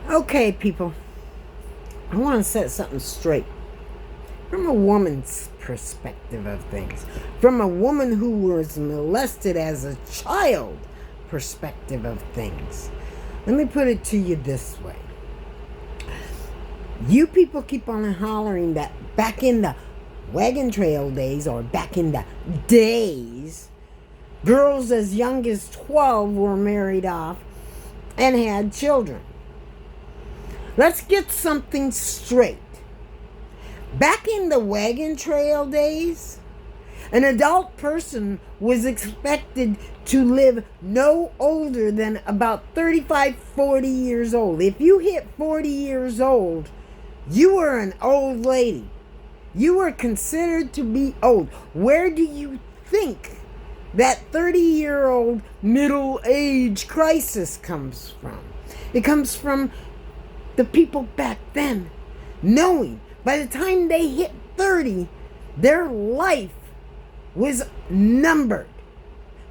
Okay, people, I want to set something straight from a woman's perspective of things, from a woman who was molested as a child perspective of things. Let me put it to you this way. You people keep on hollering that back in the wagon trail days, or back in the days, girls as young as 12 were married off and had children. Let's get something straight. Back in the wagon trail days, an adult person was expected to live no older than about 35, 40 years old. If you hit 40 years old, you were an old lady. You were considered to be old. Where do you think that 30-year-old middle age crisis comes from? It comes from the people back then knowing by the time they hit 30, their life was numbered.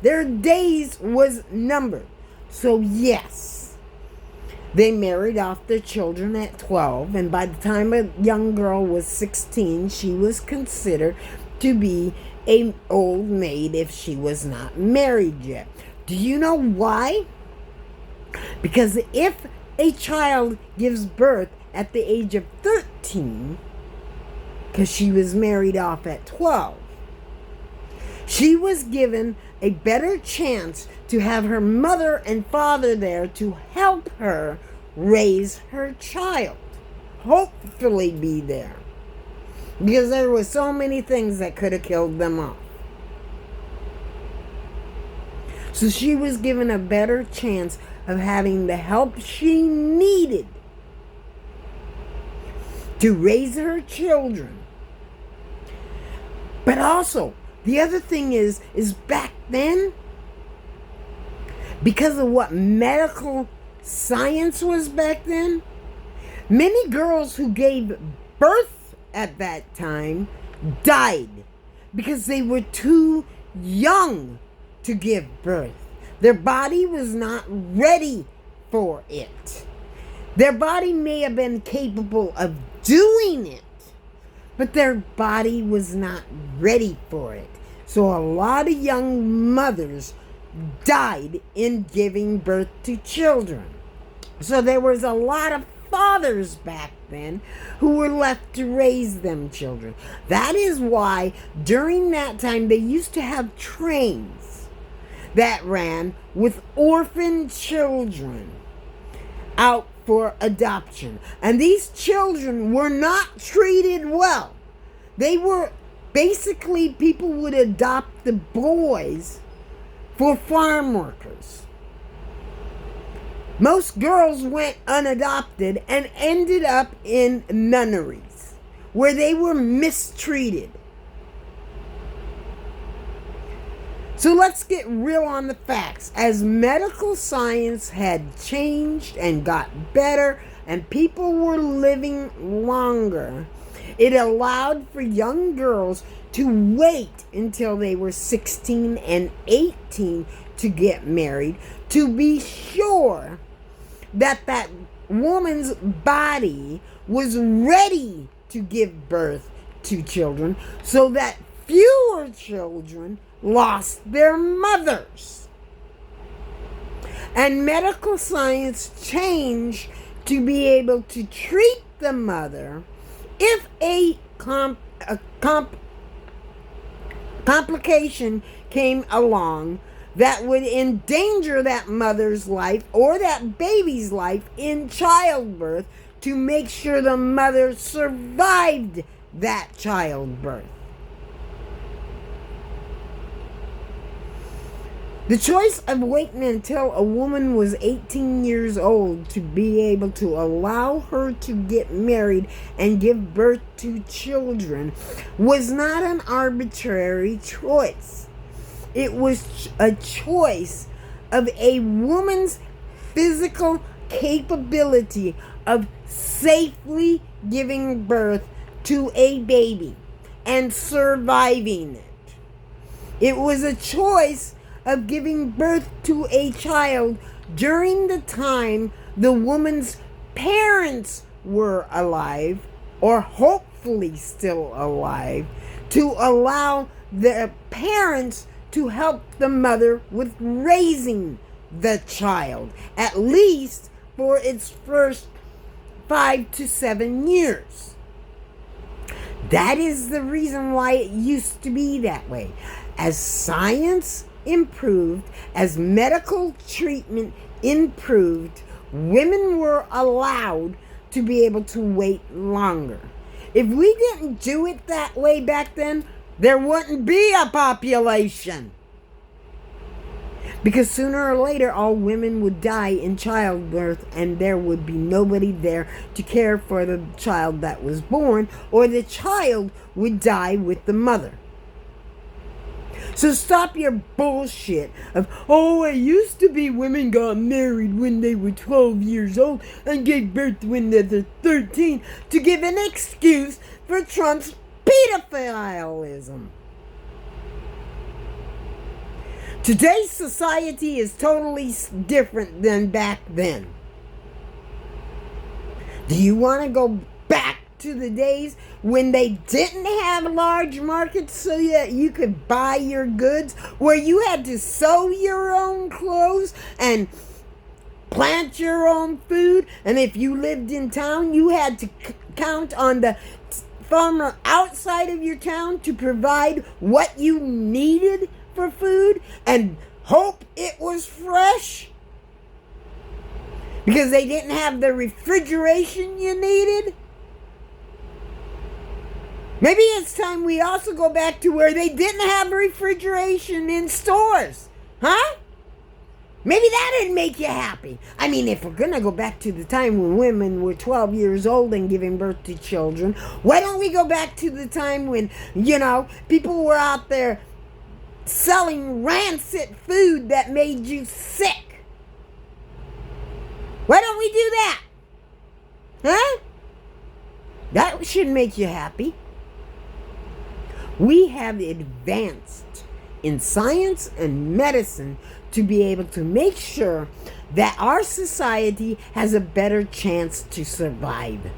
Their days was numbered. So yes, they married off their children at 12, and by the time a young girl was 16, she was considered to be an old maid if she was not married yet. Do you know why? Because if a child gives birth at the age of 13, because she was married off at 12, she was given a better chance to have her mother and father there to help her raise her child. Hopefully be there. Because there were so many things that could have killed them off. So she was given a better chance of having the help she needed to raise her children. But also, the other thing is back then, because of what medical science was back then, many girls who gave birth at that time died because they were too young to give birth. Their body was not ready for it. Their body may have been capable of doing it, but their body was not ready for it. So a lot of young mothers died in giving birth to children. So there was a lot of fathers back then who were left to raise them children. That is why during that time they used to have trains that ran with orphan children out for adoption. And these children were not treated well. They were basically, people would adopt the boys for farm workers. Most girls went unadopted and ended up in nunneries where they were mistreated. So let's get real on the facts. As medical science had changed and got better and people were living longer, it allowed for young girls to wait until they were 16 and 18 to get married, to be sure that that woman's body was ready to give birth to children, so that fewer children lost their mothers. And medical science changed to be able to treat the mother if a complication came along that would endanger that mother's life or that baby's life in childbirth, to make sure the mother survived that childbirth. The choice of waiting until a woman was 18 years old to be able to allow her to get married and give birth to children was not an arbitrary choice. It was a choice of a woman's physical capability of safely giving birth to a baby and surviving it. It was a choice of giving birth to a child during the time the woman's parents were alive, or hopefully still alive, to allow the parents to help the mother with raising the child, at least for its first 5 to 7 years. That is the reason why it used to be that way. As science improved, as medical treatment improved, women were allowed to be able to wait longer. If we didn't do it that way back then, there wouldn't be a population. Because sooner or later, all women would die in childbirth, and there would be nobody there to care for the child that was born, or the child would die with the mother. So stop your bullshit of, oh, it used to be women got married when they were 12 years old and gave birth when they were 13 to give an excuse for Trump's pedophilism. Today's society is totally different than back then. Do you want to go back to the days when they didn't have large markets so that you could buy your goods, where you had to sew your own clothes and plant your own food, and if you lived in town, you had to count on the farmer outside of your town to provide what you needed for food and hope it was fresh because they didn't have the refrigeration you needed? Maybe it's time we also go back to where they didn't have refrigeration in stores. Huh? Maybe that'd make you happy. I mean, if we're going to go back to the time when women were 12 years old and giving birth to children, why don't we go back to the time when, people were out there selling rancid food that made you sick? Why don't we do that? Huh? That should make you happy. We have advanced in science and medicine to be able to make sure that our society has a better chance to survive.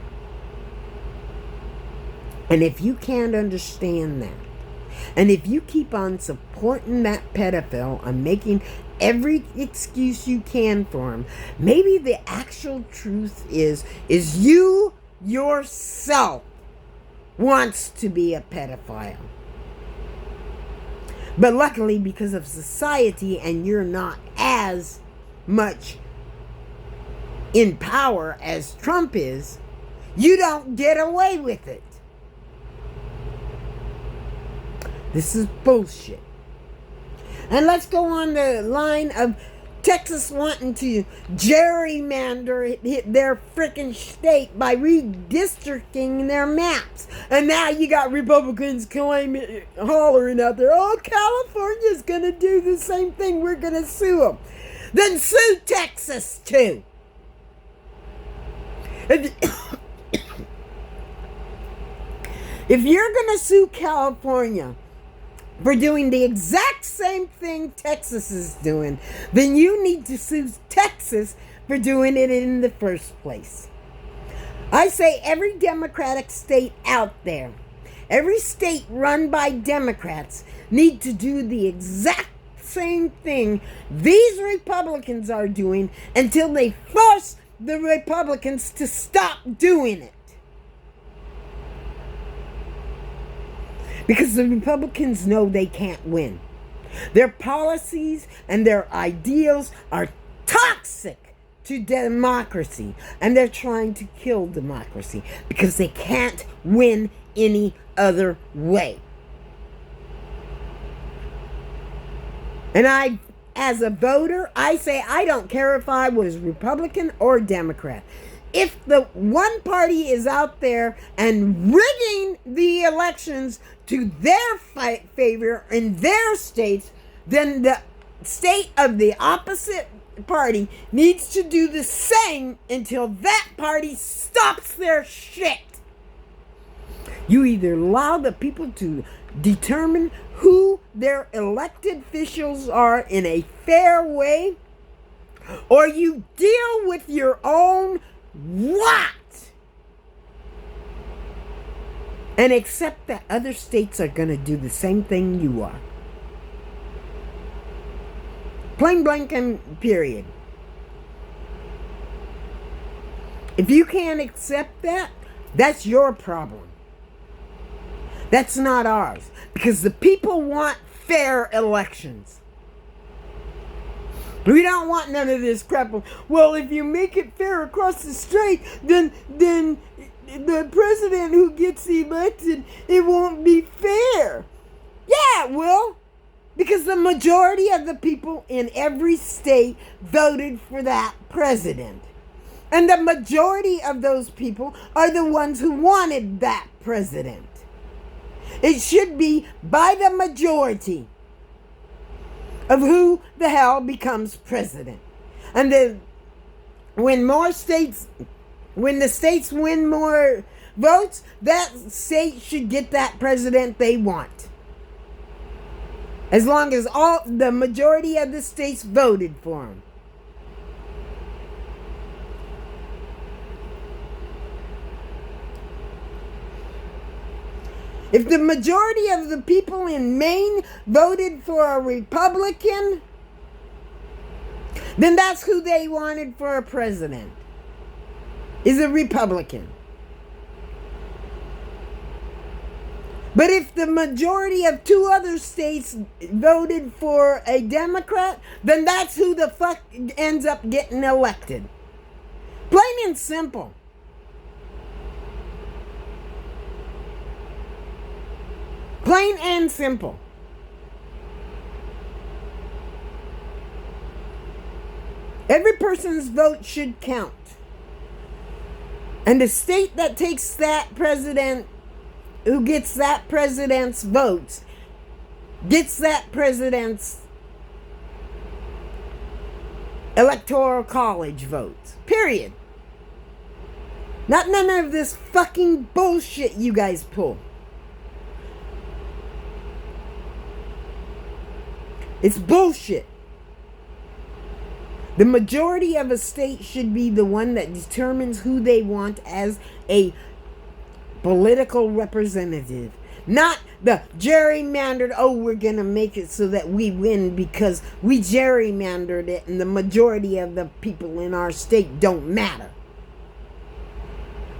And if you can't understand that, and if you keep on supporting that pedophile and making every excuse you can for him, maybe the actual truth is you yourself wants to be a pedophile. But luckily, because of society and you're not as much in power as Trump is, you don't get away with it. This is bullshit. And let's go on the line of Texas wanting to gerrymander their freaking state by redistricting their maps. And now you got Republicans hollering out there, oh, California's going to do the same thing. We're going to sue them. Then sue Texas, too. If you're going to sue California for doing the exact same thing Texas is doing, then you need to sue Texas for doing it in the first place. I say every Democratic state out there, every state run by Democrats, need to do the exact same thing these Republicans are doing until they force the Republicans to stop doing it. Because the Republicans know they can't win. Their policies and their ideals are toxic to democracy. And they're trying to kill democracy because they can't win any other way. And as a voter, I say I don't care if I was Republican or Democrat. If the one party is out there and rigging the elections to their favor in their states, then the state of the opposite party needs to do the same until that party stops their shit. You either allow the people to determine who their elected officials are in a fair way, or you deal with your own and accept that other states are going to do the same thing you are. Plain blank and period. If you can't accept that, that's your problem. That's not ours. Because the people want fair elections. We don't want none of this crap. Well, if you make it fair across the strait, then the president who gets elected, it won't be fair. Yeah, it will. Because the majority of the people in every state voted for that president. And the majority of those people are the ones who wanted that president. It should be by the majority of who the hell becomes president. And then when the states win more votes, that state should get that president they want. As long as the majority of the states voted for him. If the majority of the people in Maine voted for a Republican, then that's who they wanted for a president, is a Republican. But if the majority of 2 other states voted for a Democrat, then that's who the fuck ends up getting elected. Plain and simple. Plain and simple. Every person's vote should count. And the state that takes that president, who gets that president's votes, gets that president's electoral college votes. Period. Not none of this fucking bullshit you guys pull. It's bullshit. The majority of a state should be the one that determines who they want as a political representative. Not the gerrymandered, we're going to make it so that we win because we gerrymandered it and the majority of the people in our state don't matter.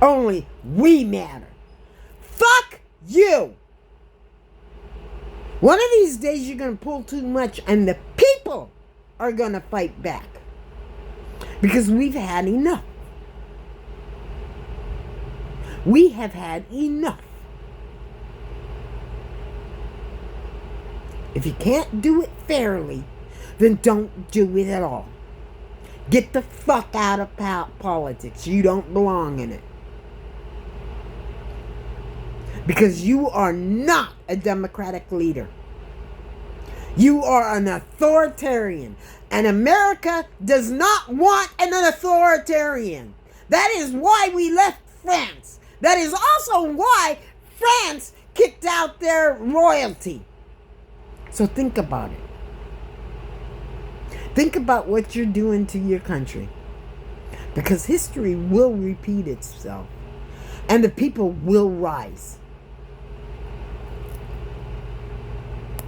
Only we matter. Fuck you! One of these days you're going to pull too much and the people are going to fight back. Because we've had enough. We have had enough. If you can't do it fairly, then don't do it at all. Get the fuck out of politics. You don't belong in it. Because you are not a democratic leader. You are an authoritarian. And America does not want an authoritarian. That is why we left France. That is also why France kicked out their royalty. So think about it. Think about what you're doing to your country. Because history will repeat itself. And the people will rise.